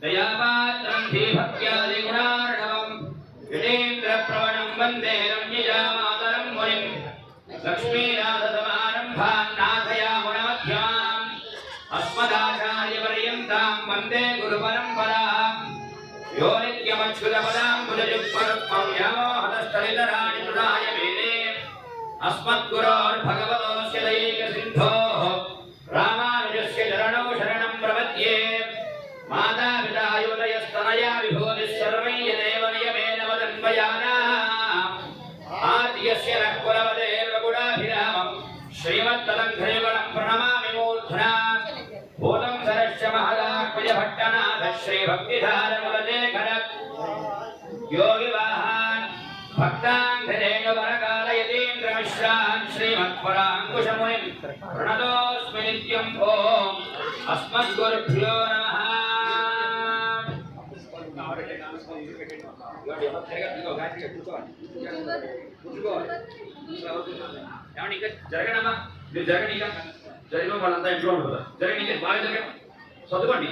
दयापात्रं धीभक्त्यादिगुणार्णवं यतीन्द्रप्रवणं वन्दे रम्यजामातरं मुनिं लक्ष्मीनाथसमारम्भां नाथयामुनमध्यमाम् अस्मदाचार्यपर्यन्तां वन्दे गुरुपरम्पराम् यो नित्यमच्युतपदाम्बुजयुग्मरुक्मं व्यामोहतस्थलितराणि तृणाय मेने अस्मद्गुरोर्भगवतोऽस्य दैकसिन्धोः रामानुजस्य चरणौ शरणं प्रपद्ये माता पिता युवतयस्तनया विभूतिः सर्वै यदेव नियमेन वदन्वयानाः आद्यस्य नः कुलवदेर्वगुणाभिरामम् श्रीमत्तदङ्घ्रियुगलं प्रणमामि मूर्ध्ना भूतं सरस्य महदाह्वयभट्टनाथ श्रीभक्तिधारमुलशेखर योगिवाहान् भक्ताङ्घ्रेणुवरकालयतीन्द्रमिश्रान् श्रीमत्पराङ्कुशमुनिं प्रणतोऽस्मि नित्यम् ॐ अस्मद्गुरुभ्यो नमः। జరగనమ్మా మీరు జరగనిక జరిగిన వాళ్ళంతా ఇంట్లో ఉంటారు జరగనిక బాగా జరగండి చదువుకోండి